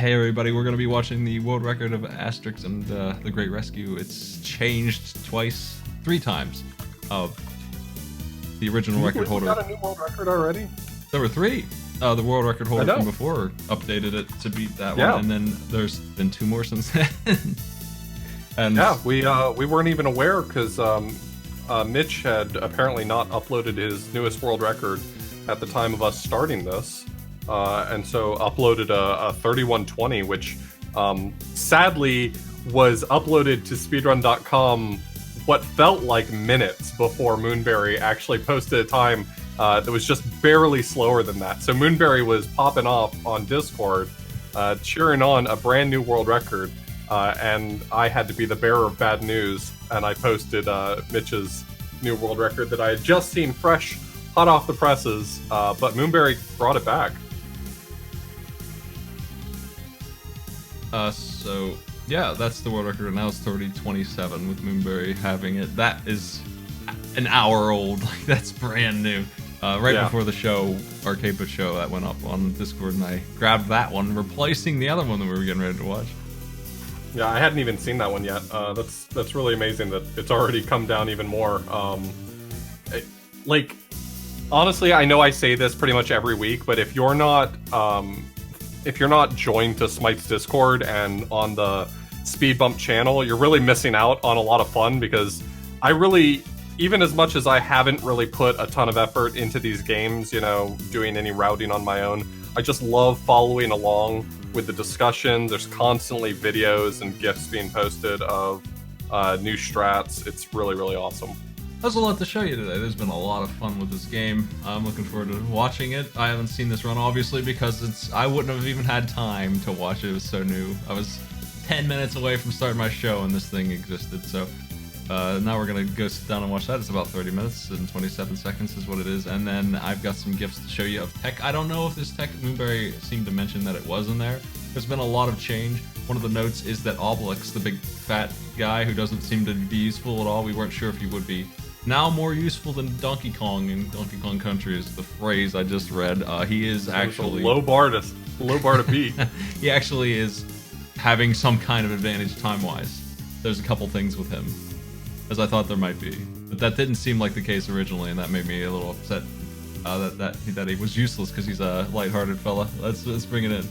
Hey everybody, we're going to be watching the world record of Asterix and the Great Rescue. It's changed three times. The original record holder. We got a new world record already? There were three. The world record holder from before updated it to beat that one, and then there's been two more since then. And yeah, we weren't even aware because Mitch had apparently not uploaded his newest world record at the time of us starting this. And so uploaded a 3120, which sadly was uploaded to speedrun.com what felt like minutes before Moonberry actually posted a time that was just barely slower than that. So Moonberry was popping off on Discord, cheering on a brand new world record, and I had to be the bearer of bad news, and I posted Mitch's new world record that I had just seen fresh, hot off the presses, but Moonberry brought it back. So yeah, that's the world record, and now it's 30:27 with Moonberry having it. That is an hour old, like that's brand new. Before the show, our K-Put show, that went up on Discord, and I grabbed that one, replacing the other one that we were getting ready to watch. Yeah, I hadn't even seen that one yet. That's really amazing that it's already come down even more. Honestly, I know I say this pretty much every week, but if you're not joined to Smite's Discord and on the Speed Bump channel, you're really missing out on a lot of fun, because I really, even as much as I haven't really put a ton of effort into these games, you know, doing any routing on my own, I just love following along with the discussion. There's constantly videos and GIFs being posted of new strats. It's really, really awesome. There's a lot to show you today. There's been a lot of fun with this game. I'm looking forward to watching it. I haven't seen this run, obviously, because I wouldn't have even had time to watch it. It was so new. I was 10 minutes away from starting my show and this thing existed, so now we're gonna go sit down and watch that. It's about 30 minutes and 27 seconds is what it is, and then I've got some gifts to show you of tech. I don't know if this tech, Moonberry seemed to mention that it was in there. There's been a lot of change. One of the notes is that Asterix, the big fat guy who doesn't seem to be useful at all, we weren't sure if he would be, now more useful than Donkey Kong in Donkey Kong Country is the phrase I just read. He is actually a low bar to beat. He actually is having some kind of advantage time-wise. There's a couple things with him, as I thought there might be, but that didn't seem like the case originally, and that made me a little upset that he was useless because he's a lighthearted fella. Let's bring it in.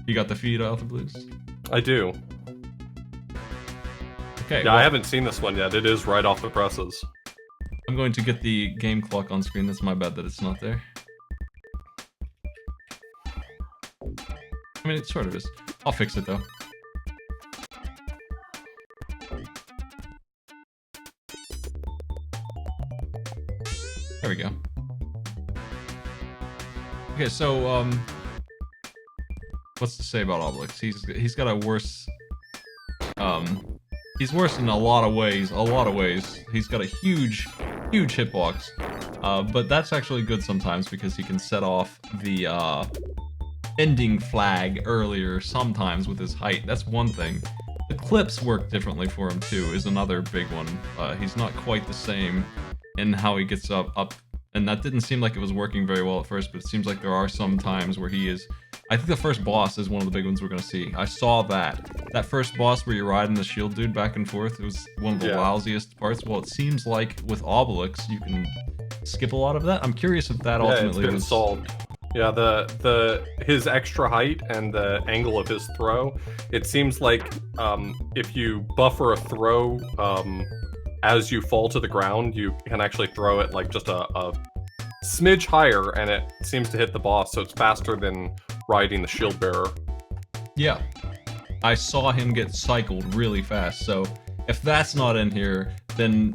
You got the feed off the blues? I do. Okay, yeah, well, I haven't seen this one yet. It is right off the presses. I'm going to get the game clock on screen. That's my bad that it's not there. I mean, it sort of is. I'll fix it though. There we go. Okay, so what's to say about Asterix? He's got a worse he's worse in a lot of ways. He's got a huge hitbox, but that's actually good sometimes because he can set off the ending flag earlier sometimes with his height. That's one thing. The clips work differently for him too, is another big one. He's not quite the same in how he gets up, and that didn't seem like it was working very well at first, but it seems like there are some times where he is. I think the first boss is one of the big ones we're gonna see. I saw that first boss where you're riding the shield dude back and forth. It was one of the lousiest parts. Well, it seems like with Asterix you can skip a lot of that. I'm curious if that ultimately was solved. Yeah, his extra height and the angle of his throw. It seems like if you buffer a throw as you fall to the ground, you can actually throw it like just a smidge higher, and it seems to hit the boss. So it's faster than riding the shield bearer. Yeah, I saw him get cycled really fast. So if that's not in here, then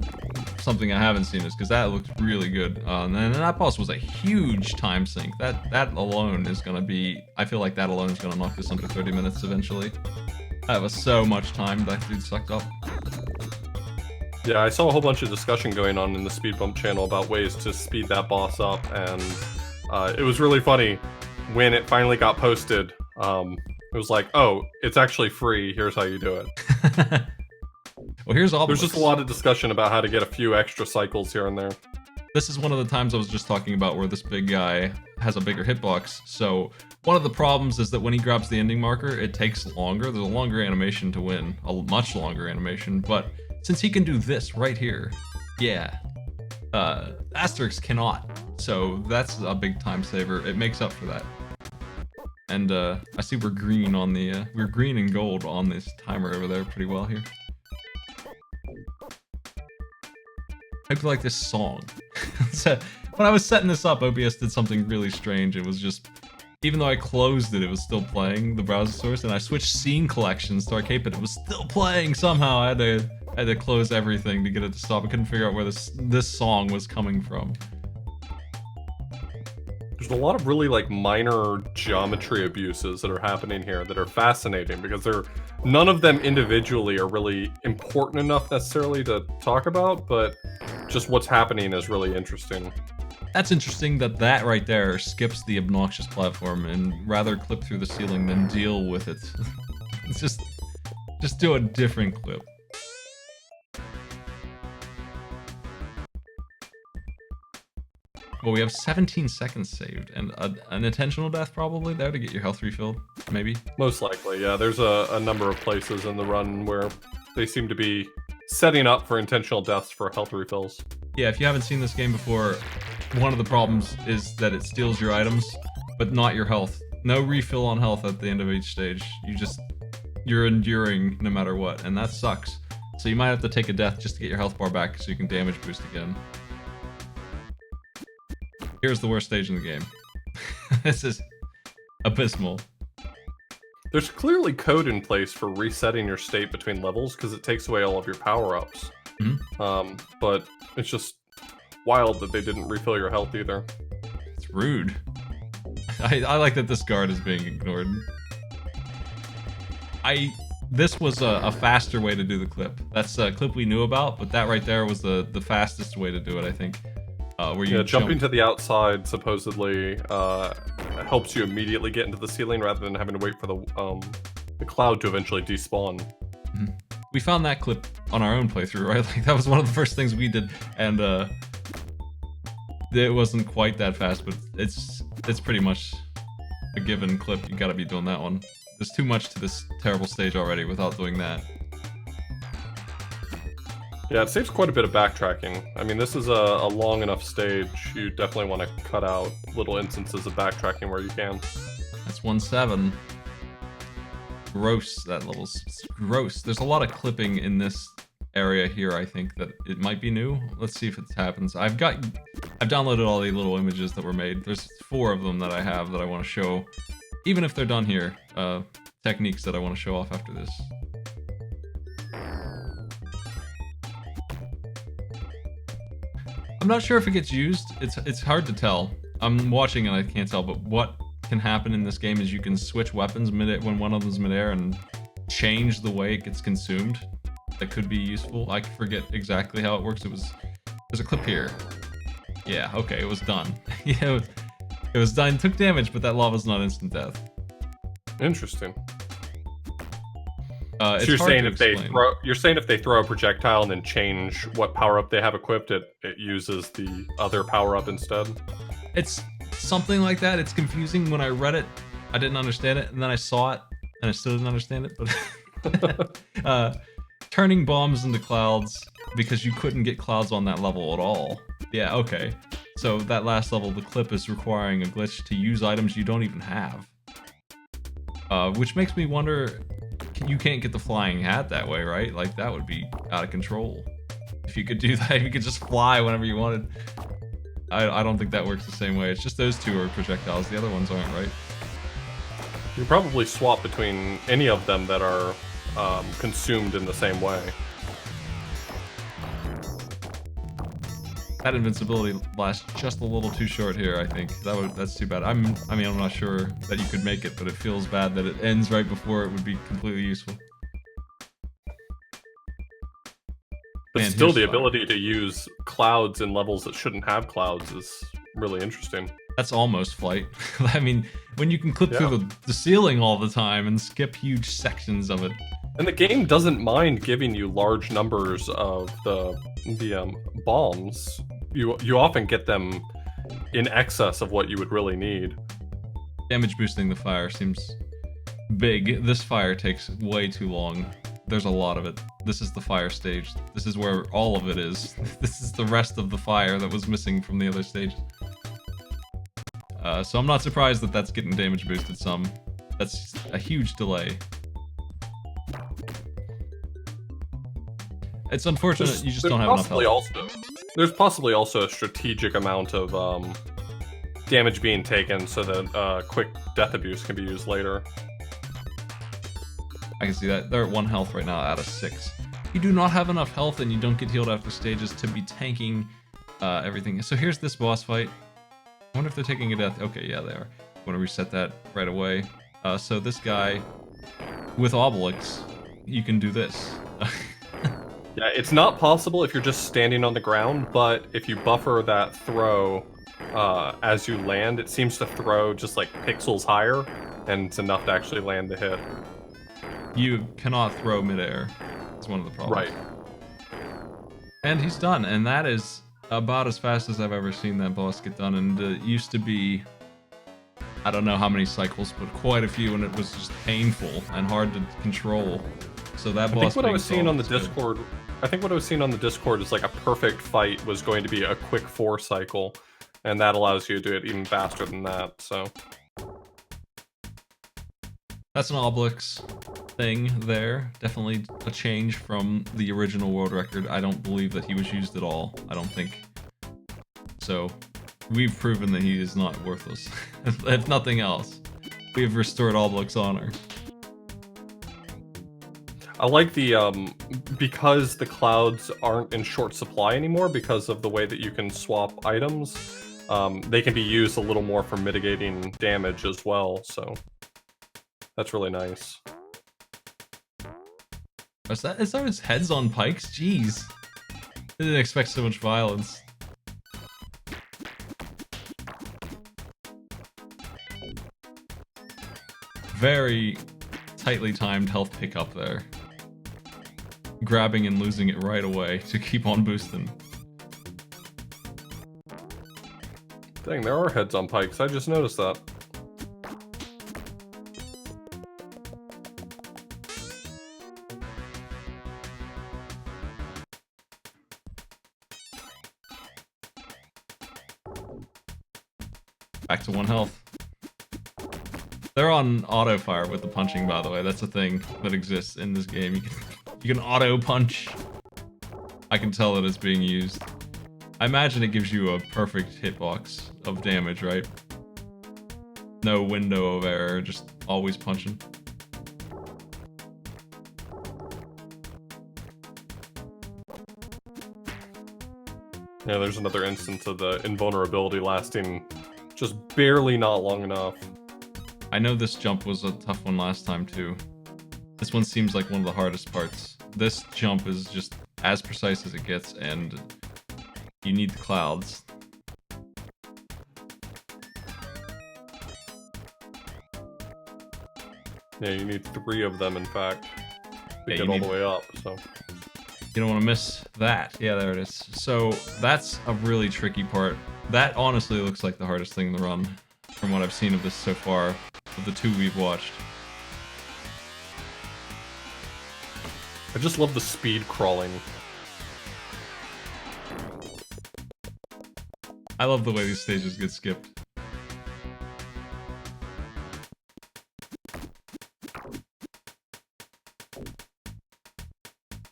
something I haven't seen is, because that looked really good. And that boss was a huge time sink. That alone is gonna be. I feel like that alone is gonna knock this under 30 minutes eventually. That was so much time that dude sucked up. Yeah, I saw a whole bunch of discussion going on in the Speed Bump channel about ways to speed that boss up, and it was really funny when it finally got posted. It was like, oh, it's actually free, here's how you do it. Well, here's all. There's just a lot of discussion about how to get a few extra cycles here and there. This is one of the times I was just talking about where this big guy has a bigger hitbox. So one of the problems is that when he grabs the ending marker, it takes longer. There's a longer animation to win, a much longer animation. But since he can do this right here, yeah, Asterix cannot. So that's a big time saver. It makes up for that. And I see we're green on the we're green and gold on this timer over there pretty well here. I hope you like this song. So when I was setting this up, OBS did something really strange. It was just, even though I closed it, it was still playing the browser source, and I switched scene collections to arcade, but it was still playing somehow. I had to close everything to get it to stop. I couldn't figure out where this song was coming from. There's a lot of really like minor geometry abuses that are happening here that are fascinating because none of them individually are really important enough necessarily to talk about, but just what's happening is really interesting. That's interesting that right there skips the obnoxious platform and rather clip through the ceiling than deal with it. It's just do a different clip. Well, we have 17 seconds saved, and an intentional death probably there to get your health refilled, maybe? Most likely, yeah. There's a number of places in the run where they seem to be setting up for intentional deaths for health refills. Yeah, if you haven't seen this game before, one of the problems is that it steals your items, but not your health. No refill on health at the end of each stage. You're enduring no matter what, and that sucks. So you might have to take a death just to get your health bar back so you can damage boost again. Here's the worst stage in the game. This is abysmal. There's clearly code in place for resetting your state between levels because it takes away all of your power-ups. Mm-hmm. But it's just wild that they didn't refill your health either. It's rude. I like that this guard is being ignored. This was a faster way to do the clip. That's a clip we knew about, but that right there was the fastest way to do it, I think. Where you jumping to the outside supposedly helps you immediately get into the ceiling rather than having to wait for the cloud to eventually despawn. Mm-hmm. We found that clip on our own playthrough, right? Like that was one of the first things we did, and it wasn't quite that fast, but it's pretty much a given clip. You gotta be doing that one. There's too much to this terrible stage already without doing that. Yeah, it saves quite a bit of backtracking. I mean, this is a long enough stage. You definitely want to cut out little instances of backtracking where you can. That's 1-7. Gross, that level's gross. There's a lot of clipping in this area here, I think, that it might be new. Let's see if it happens. I've downloaded all the little images that were made. There's 4 of them that I have that I want to show, even if they're done here. Techniques that I want to show off after this. I'm not sure if it gets used. It's hard to tell. I'm watching and I can't tell, but what can happen in this game is you can switch weapons when one of them's midair and change the way it gets consumed. That could be useful. I forget exactly how it works. There's a clip here. Yeah, okay, it was done. Yeah, it was done. It took damage, but that lava's not instant death. Interesting. So you're saying if they throw a projectile and then change what power up they have equipped, it uses the other power up instead? It's something like that. It's confusing. When I read it, I didn't understand it, and then I saw it, and I still didn't understand it. But turning bombs into clouds because you couldn't get clouds on that level at all. Yeah, okay. So that last level, the clip is requiring a glitch to use items you don't even have. Which makes me wonder, you can't get the flying hat that way, right? Like, that would be out of control. If you could do that, you could just fly whenever you wanted. I don't think that works the same way. It's just those 2 are projectiles. The other ones aren't, right? You probably swap between any of them that are consumed in the same way. That invincibility lasts just a little too short here, I think. That's too bad. I mean, I'm not sure that you could make it, but it feels bad that it ends right before it would be completely useful. But Man, still, the ability to use clouds in levels that shouldn't have clouds is really interesting. That's almost flight. I mean, when you can clip through the ceiling all the time and skip huge sections of it. And the game doesn't mind giving you large numbers of the bombs. You often get them in excess of what you would really need. Damage boosting the fire seems big. This fire takes way too long. There's a lot of it. This is the fire stage. This is where all of it is. This is the rest of the fire that was missing from the other stages. So I'm not surprised that that's getting damage boosted some. That's a huge delay. It's unfortunate you just don't have enough health. There's possibly also a strategic amount of damage being taken so that quick death abuse can be used later. I can see that. They're at 1 health right now out of 6. You do not have enough health and you don't get healed after stages to be tanking everything. So here's this boss fight. I wonder if they're taking a death. Okay, yeah, they are. I want to reset that right away. So this guy with Obelix, you can do this. Yeah, it's not possible if you're just standing on the ground, but if you buffer that throw as you land, it seems to throw just like pixels higher, and it's enough to actually land the hit. You cannot throw midair. It's one of the problems. Right. And he's done, and that is about as fast as I've ever seen that boss get done. And it used to be, I don't know how many cycles, but quite a few, and it was just painful and hard to control. So that boss. I think what I was seeing on the Discord, is like a perfect fight was going to be a quick 4 cycle, and that allows you to do it even faster than that. So that's an Obelix thing there. Definitely a change from the original world record. I don't believe that he was used at all. I don't think. So we've proven that he is not worthless. If nothing else, we have restored Obelix honor. I like the, because the clouds aren't in short supply anymore because of the way that you can swap items, they can be used a little more for mitigating damage as well, so that's really nice. Is that his heads on pikes? Jeez. I didn't expect so much violence. Very tightly timed health pickup there. Grabbing and losing it right away to keep on boosting. Dang, there are heads on pikes. I just noticed that. Back to 1 health. They're on auto fire with the punching, by the way. That's a thing that exists in this game. You can auto punch. I can tell that it's being used. I imagine it gives you a perfect hitbox of damage, right? No window of error, just always punching. Yeah, there's another instance of the invulnerability lasting just barely not long enough. I know this jump was a tough one last time too. This one seems like one of the hardest parts. This jump is just as precise as it gets, and you need the clouds. Yeah, you need 3 of them, in fact, to get all the way up, so... You don't want to miss that. Yeah, there it is. So, that's a really tricky part. That honestly looks like the hardest thing in the run, from what I've seen of this so far, of the 2 we've watched. I just love the speed crawling. I love the way these stages get skipped.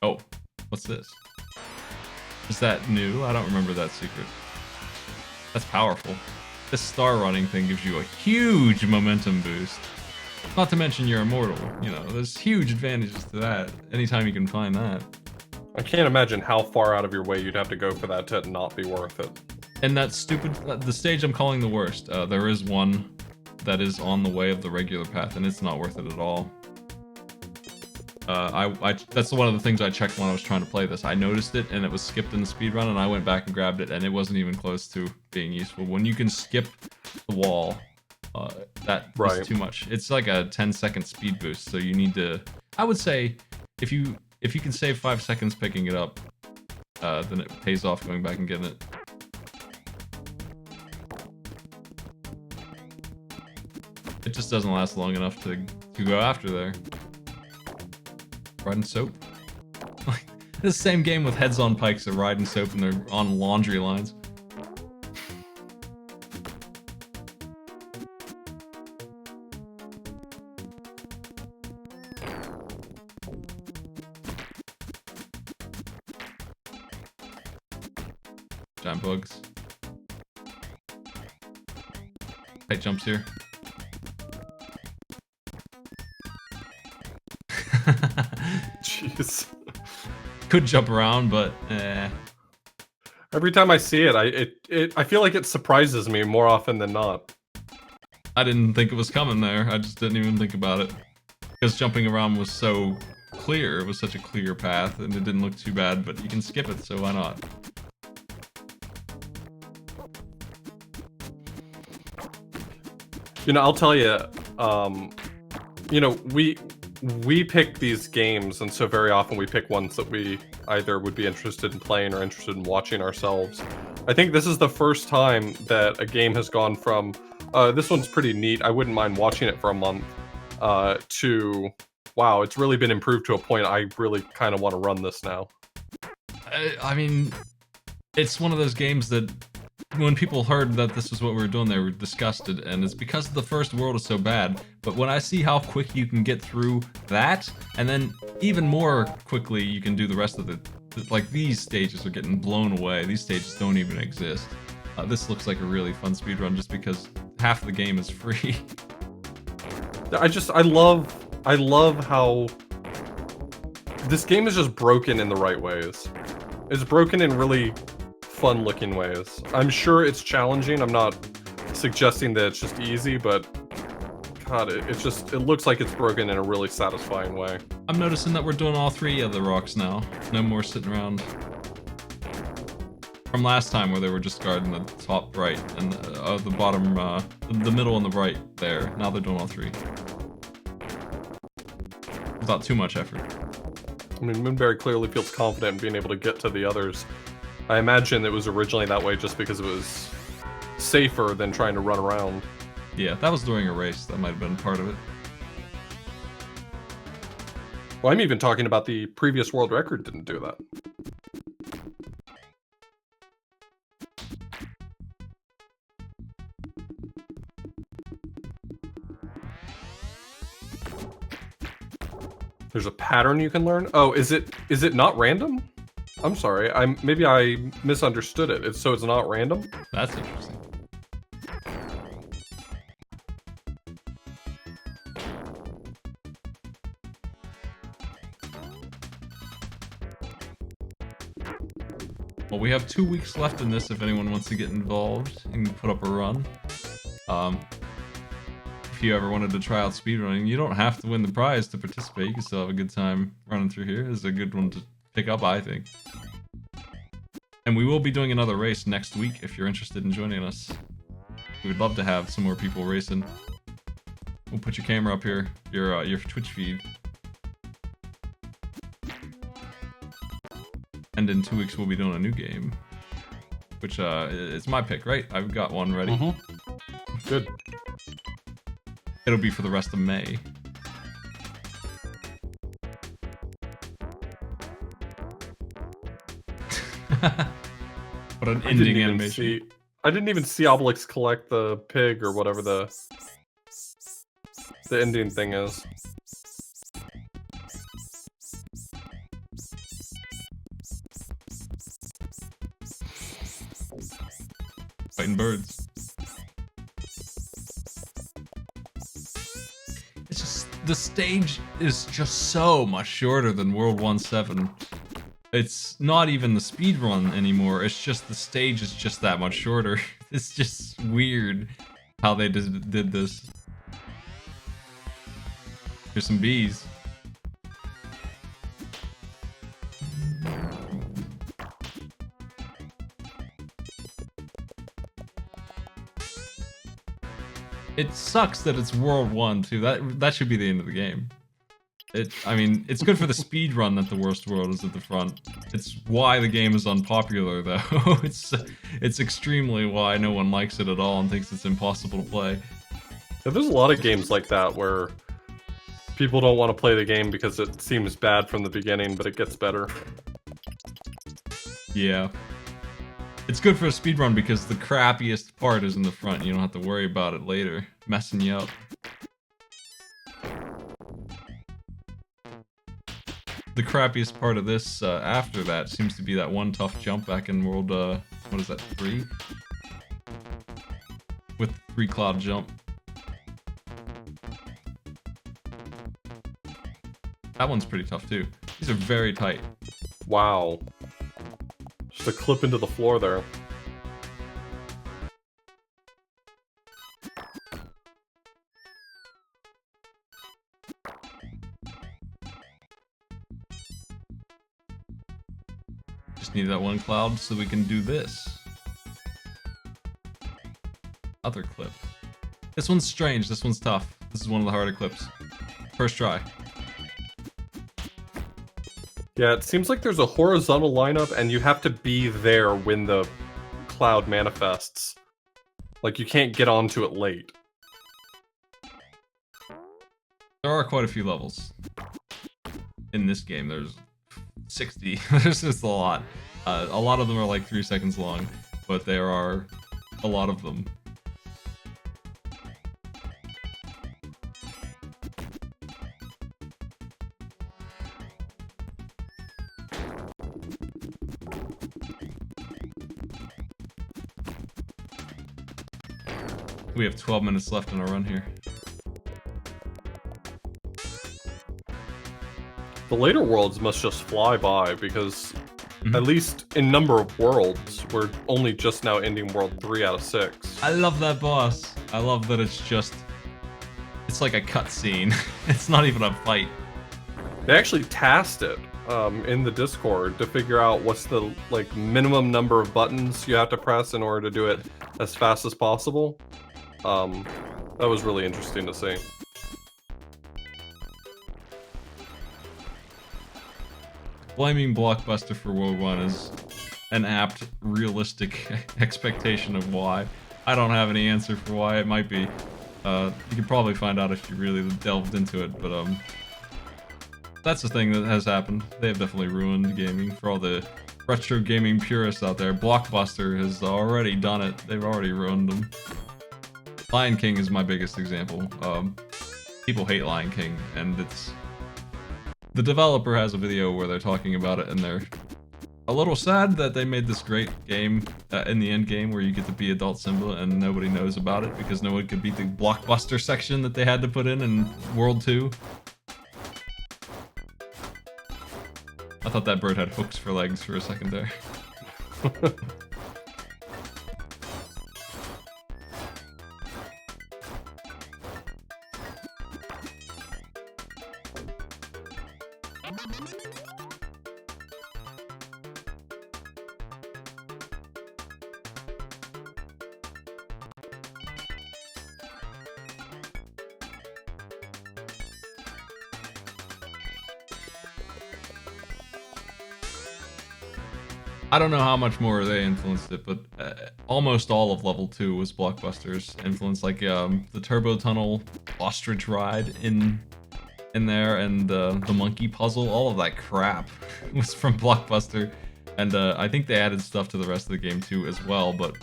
Oh, what's this? Is that new? I don't remember that secret. That's powerful. This star running thing gives you a huge momentum boost. Not to mention you're immortal, you know, there's huge advantages to that, anytime you can find that. I can't imagine how far out of your way you'd have to go for that to not be worth it. And that stupid, the stage I'm calling the worst, there is one that is on the way of the regular path, and it's not worth it at all. That's one of the things I checked when I was trying to play this. I noticed it, and it was skipped in the speedrun, and I went back and grabbed it, and it wasn't even close to being useful. When you can skip the wall, that is too much. It's like a 10-second speed boost, so you need to... I would say, if you can save 5 seconds picking it up, then it pays off going back and getting it. It just doesn't last long enough to go after there. Riding soap. The same game with heads on pikes that ride in soap and they're on laundry lines. Giant bugs. Tight jumps here. Jeez. Could jump around, but eh. Every time I see it, I feel like it surprises me more often than not. I didn't think it was coming there. I just didn't even think about it. Because jumping around was so clear. It was such a clear path, and it didn't look too bad, but you can skip it, so why not? You know, I'll tell you, you know, we pick these games, and so very often we pick ones that we either would be interested in playing or interested in watching ourselves. I think this is the first time that a game has gone from, this one's pretty neat, I wouldn't mind watching it for a month, to, wow, it's really been improved to a point I really kind of want to run this now. I mean, it's one of those games that when people heard that this was what we were doing, they were disgusted, and it's because the first world is so bad. But when I see how quick you can get through that, and then even more quickly you can do the rest of it, like these stages are getting blown away. These stages don't even exist. This looks like a really fun speedrun just because half the game is free. I love how this game is just broken in the right ways. It's broken in really fun-looking ways. I'm sure it's challenging. I'm not suggesting that it's just easy, but God, it looks like it's broken in a really satisfying way. I'm noticing that we're doing all three of the rocks now. No more sitting around. From last time where they were just guarding the top right and the bottom, the middle and the right there. Now they're doing all three. Without too much effort. I mean, Moonberry clearly feels confident in being able to get to the others. I imagine it was originally that way just because it was safer than trying to run around. Yeah, that was during a race. That might have been part of it. Well, I'm even talking about the previous world record didn't do that. There's a pattern you can learn? Oh, is it not random? I'm sorry, maybe I misunderstood it. So it's not random? That's interesting. Well, we have 2 weeks left in this if anyone wants to get involved and put up a run. If you ever wanted to try out speedrunning, you don't have to win the prize to participate. You can still have a good time running through here. This is a good one to pick up, I think. And we will be doing another race next week if you're interested in joining us. We would love to have some more people racing. We'll put your camera up here, your Twitch feed. And in 2 weeks we'll be doing a new game. Which, it's my pick, right? I've got one ready. Mm-hmm. Good. It'll be for the rest of May. What an ending animation. I didn't even see Obelix collect the pig or whatever the ending thing is. Fighting birds. It's just, the stage is just so much shorter than World 1.7. It's not even the speedrun anymore, it's just the stage is just that much shorter. It's just weird how they did this. Here's some bees. It sucks that it's World 1 too. That should be the end of the game. I mean, it's good for the speed run that the worst world is at the front. It's why the game is unpopular, though. It's extremely why no one likes it at all and thinks it's impossible to play. Yeah, there's a lot of games like that where people don't want to play the game because it seems bad from the beginning, but it gets better. Yeah. It's good for a speedrun because the crappiest part is in the front. You don't have to worry about it later, messing you up. The crappiest part of this after that seems to be that one tough jump back in World, what is that, 3? With 3 cloud jump. That one's pretty tough too. These are very tight. Wow. Just a clip into the floor there. Just need that one cloud so we can do this. Other clip. This one's strange, this one's tough. This is one of the harder clips. First try. Yeah, it seems like there's a horizontal lineup and you have to be there when the cloud manifests. Like, you can't get onto it late. There are quite a few levels. In this game, there's 60. There's just a lot. A lot of them are like 3 seconds long, but there are a lot of them. We have 12 minutes left in our run here. The later worlds must just fly by because, at least in number of worlds, we're only just now ending World 3 out of 6. I love that boss. I love that it's like a cutscene. It's not even a fight. They actually tasked it in the Discord to figure out what's the minimum number of buttons you have to press in order to do it as fast as possible. That was really interesting to see. Blaming Blockbuster for World 1 is an apt, realistic expectation of why. I don't have any answer for why it might be. You could probably find out if you really delved into it, but that's the thing that has happened. They have definitely ruined gaming for all the retro gaming purists out there. Blockbuster has already done it. They've already ruined them. Lion King is my biggest example. People hate Lion King, and it's... The developer has a video where they're talking about it, and they're a little sad that they made this great game in the end game where you get to be adult Simba and nobody knows about it because no one could beat the Blockbuster section that they had to put in World 2. I thought that bird had hooks for legs for a second there. I don't know how much more they influenced it, but almost all of level 2 was Blockbuster's influence, like the Turbo Tunnel ostrich ride in there, and the monkey puzzle, all of that crap was from Blockbuster, and I think they added stuff to the rest of the game too as well, but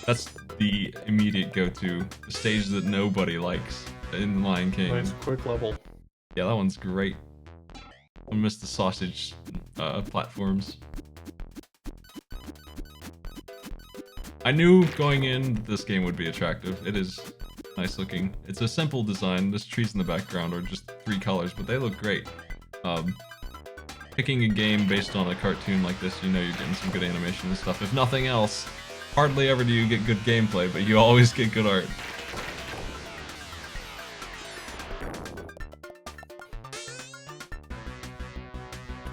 that's the immediate go-to, the stage that nobody likes in Lion King. Nice quick level. Yeah, that one's great. I miss the sausage platforms. I knew going in this game would be attractive. It is nice looking. It's a simple design. There's trees in the background are just 3 colors, but they look great. Picking a game based on a cartoon like this, you know you're getting some good animation and stuff. If nothing else, hardly ever do you get good gameplay, but you always get good art.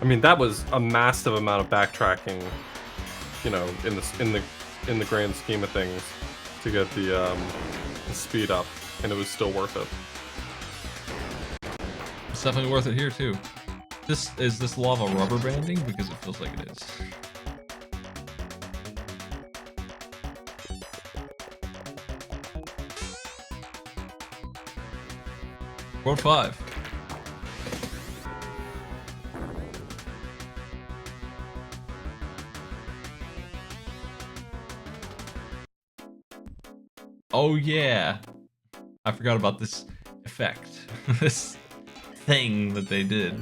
I mean, that was a massive amount of backtracking, you know, in the grand scheme of things, to get the speed up, and it was still worth it. It's definitely worth it here too. Is this lava rubber banding? Because it feels like it is. World 5. Oh yeah. I forgot about this effect. This thing that they did.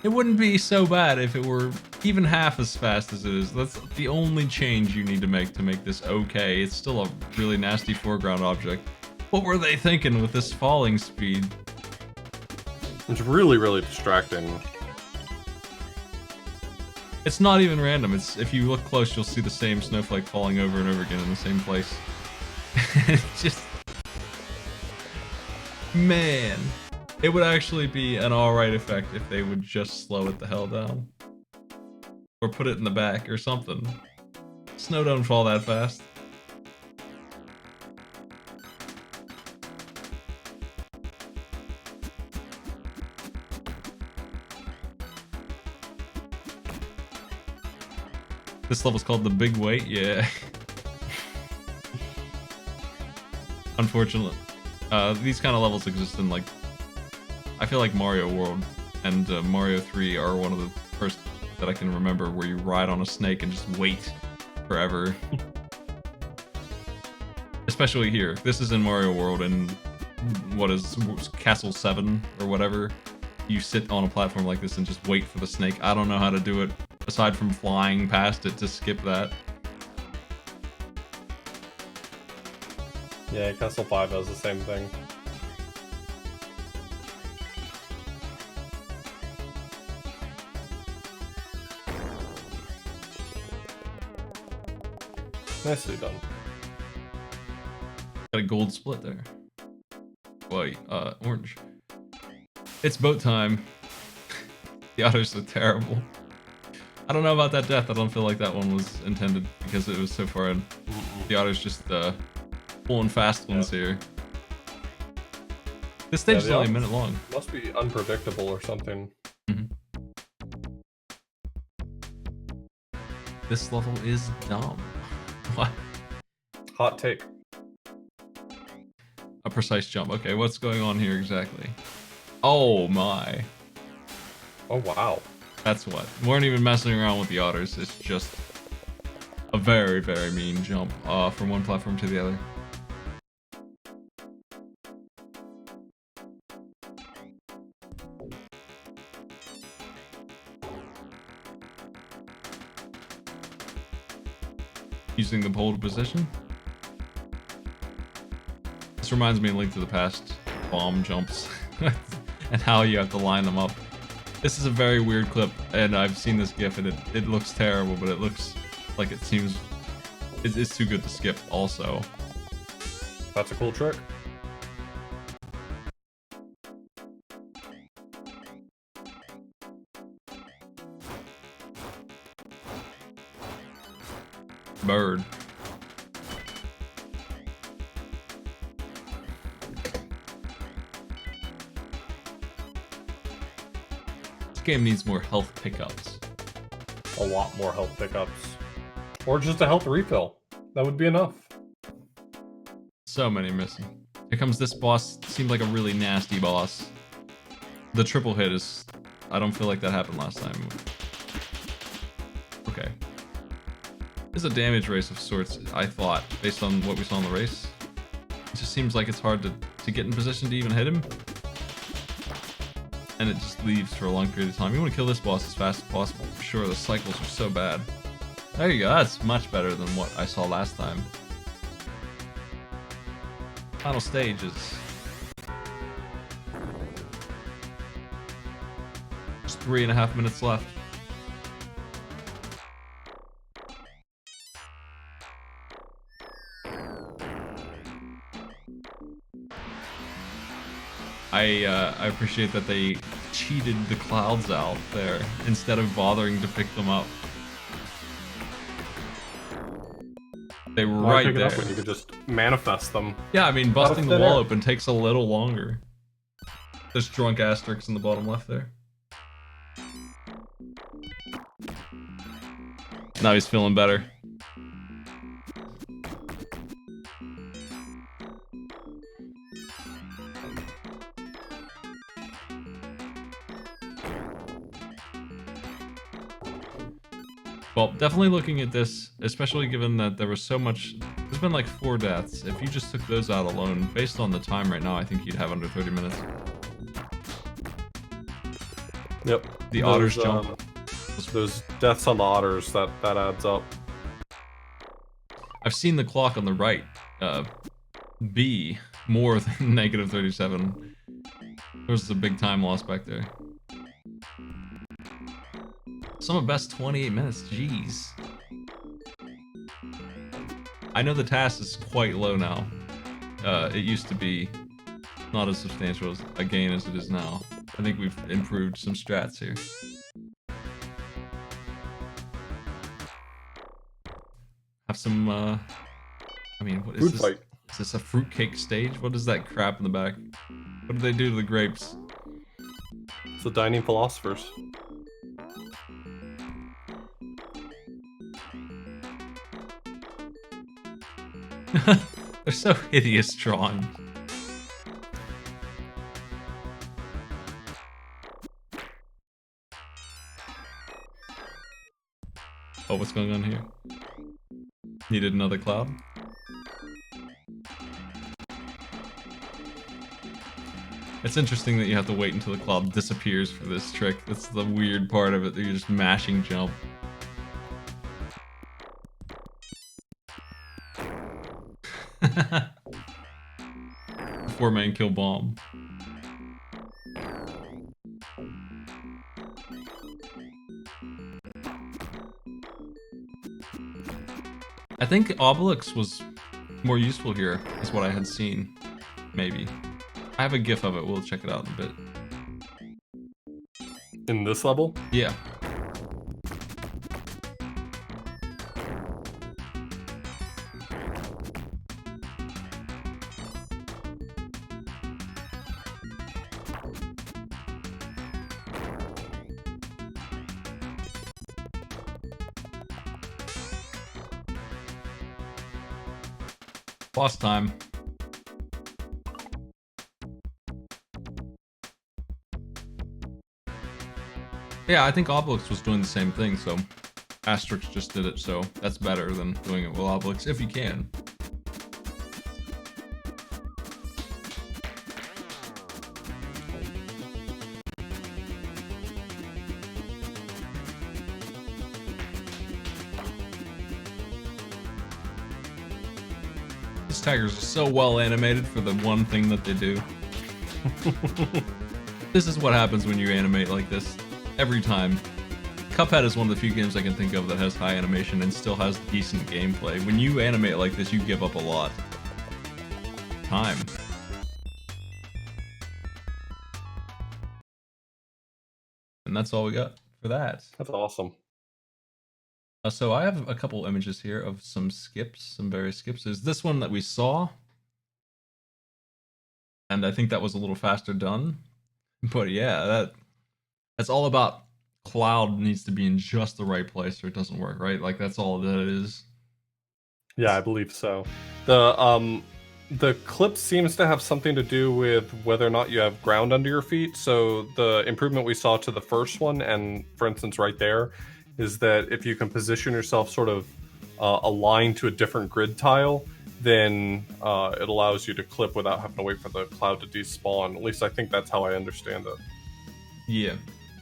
It wouldn't be so bad if it were even half as fast as it is. That's the only change you need to make this okay. It's still a really nasty foreground object. What were they thinking with this falling speed? It's really, really distracting. It's not even random. It's if you look close, you'll see the same snowflake falling over and over again in the same place. It's just... Man. It would actually be an alright effect if they would just slow it the hell down. Or put it in the back or something. Snow don't fall that fast. This level's called The Big Wait, yeah. Unfortunately. These kind of levels exist in, like, I feel like Mario World and Mario 3 are one of the first that I can remember where you ride on a snake and just wait forever. Especially here. This is in Mario World and what is Castle 7 or whatever. You sit on a platform like this and just wait for the snake. I don't know how to do it aside from flying past it to skip that. Yeah, Castle 5 does the same thing. Nicely done. Got a gold split there. White, orange. It's boat time. The otters are terrible. I don't know about that death. I don't feel like that one was intended because it was so far in. The otters just pulling fast ones here. This stage is only a minute long. Must be unpredictable or something. This level is dumb. What? Hot take. A precise jump. Okay, what's going on here exactly? Oh my. Oh wow. That's what. We weren't even messing around with the otters. It's just a very, very mean jump from one platform to the other. Using the pole to position. This reminds me of Link to the Past bomb jumps and how you have to line them up. This is a very weird clip, and I've seen this GIF, and it looks terrible, but it looks like it seems it's too good to skip. Also, that's a cool trick. Bird. This game needs more health pickups. A lot more health pickups. Or just a health refill. That would be enough. So many missing. Here comes this boss. Seemed like a really nasty boss. The triple hit is... I don't feel like that happened last time. Okay. This is a damage race of sorts, I thought, based on what we saw in the race. It just seems like it's hard to get in position to even hit him. And it just leaves for a long period of time. You want to kill this boss as fast as possible, for sure. The cycles are so bad. There you go, that's much better than what I saw last time. Final stage is... just 3.5 minutes left. I appreciate that they cheated the clouds out there instead of bothering to pick them up. They were right there. Up when you could just manifest them. Yeah, I mean, busting the wall open takes a little longer. There's drunk Asterix in the bottom left there. Now he's feeling better. Well, definitely looking at this, especially given that there was so much. There's been like 4 deaths. If you just took those out alone, based on the time right now, I think you'd have under 30 minutes. Yep. The otters jump. Those deaths on the otters, that adds up. I've seen the clock on the right be more than negative 37. There's a big time loss back there. Some of best 28 minutes, jeez. I know the task is quite low now. It used to be not as substantial as a gain as it is now. I think we've improved some strats here. Have some, I mean, what is Food this? fight. Is this a fruitcake stage? What is that crap in the back? What did they do to the grapes? It's the dining philosophers. They're so hideous drawn. Oh, what's going on here? Needed another cloud? It's interesting that you have to wait until the cloud disappears for this trick. That's the weird part of it, that you're just mashing jump. Four-man kill bomb. I think Obelix was more useful here, is what I had seen. Maybe. I have a GIF of it, we'll check it out in a bit. In this level? Yeah. Boss time. Yeah, I think Obelix was doing the same thing, so Asterix just did it, so that's better than doing it with Obelix, if you can. These tigers are so well animated for the one thing that they do. This is what happens when you animate like this. Every time. Cuphead is one of the few games I can think of that has high animation and still has decent gameplay. When you animate like this, you give up a lot. Time. And that's all we got for that. That's awesome. So I have a couple images here of some skips, some various skips. There's this one that we saw. And I think that was a little faster done. But yeah, that's all about Cloud needs to be in just the right place or it doesn't work, right? Like that's all that it is. Yeah, I believe so. The clip seems to have something to do with whether or not you have ground under your feet. So the improvement we saw to the first one, and for instance right there, is that if you can position yourself sort of aligned to a different grid tile, then it allows you to clip without having to wait for the cloud to despawn. At least I think that's how I understand it. Yeah.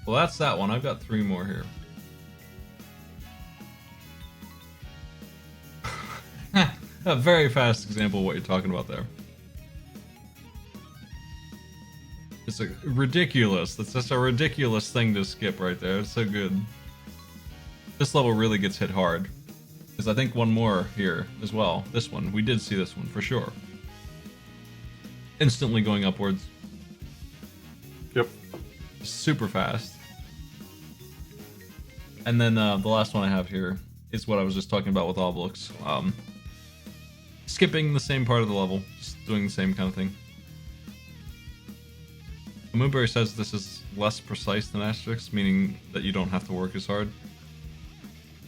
Well, that's that one. I've got 3 more here. A very fast example of what you're talking about there. It's ridiculous. That's just a ridiculous thing to skip right there. It's so good. This level really gets hit hard. There's, I think, one more here as well. This one. We did see this one for sure. Instantly going upwards. Yep. Super fast. And then the last one I have here is what I was just talking about with Obelix. Skipping the same part of the level, just doing the same kind of thing. Moonberry says this is less precise than Asterix, meaning that you don't have to work as hard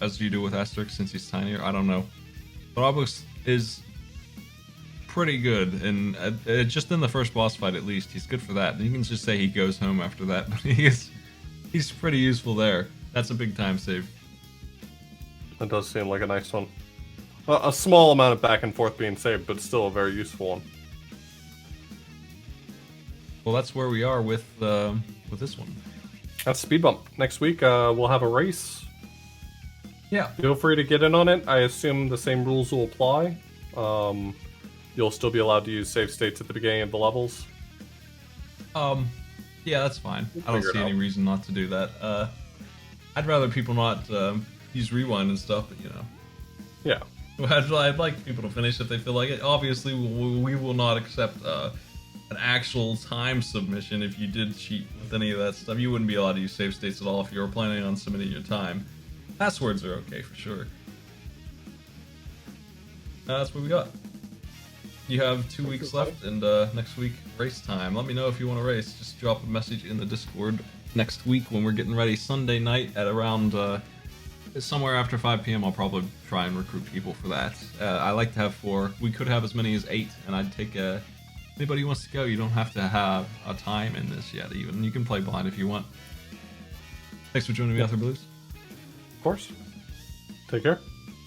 as you do with Asterix since he's tinier. I don't know. But Obelix is pretty good, and just in the first boss fight at least, he's good for that. And you can just say he goes home after that, but he's pretty useful there. That's a big time save. That does seem like a nice one. A small amount of back and forth being saved, but still a very useful one. Well, that's where we are with this one. That's Speed Bump. Next week, we'll have a race. Yeah. Feel free to get in on it. I assume the same rules will apply. You'll still be allowed to use save states at the beginning of the levels. Yeah, that's fine. I don't see any reason not to do that. I'd rather people not use rewind and stuff, but you know. Yeah. I'd like people to finish if they feel like it. Obviously, we will not accept an actual time submission if you did cheat with any of that stuff. You wouldn't be allowed to use save states at all if you were planning on submitting your time. Passwords are okay for sure. That's what we got. You have 2 weeks left, and next week, race time. Let me know if you want to race. Just drop a message in the Discord next week when we're getting ready. Sunday night at around somewhere after 5 p.m. I'll probably try and recruit people for that. I like to have 4. We could have as many as 8, and I'd take anybody who wants to go. You don't have to have a time in this yet, even. You can play blind if you want. Thanks for joining me, Arthur Blues. Of course. Take care.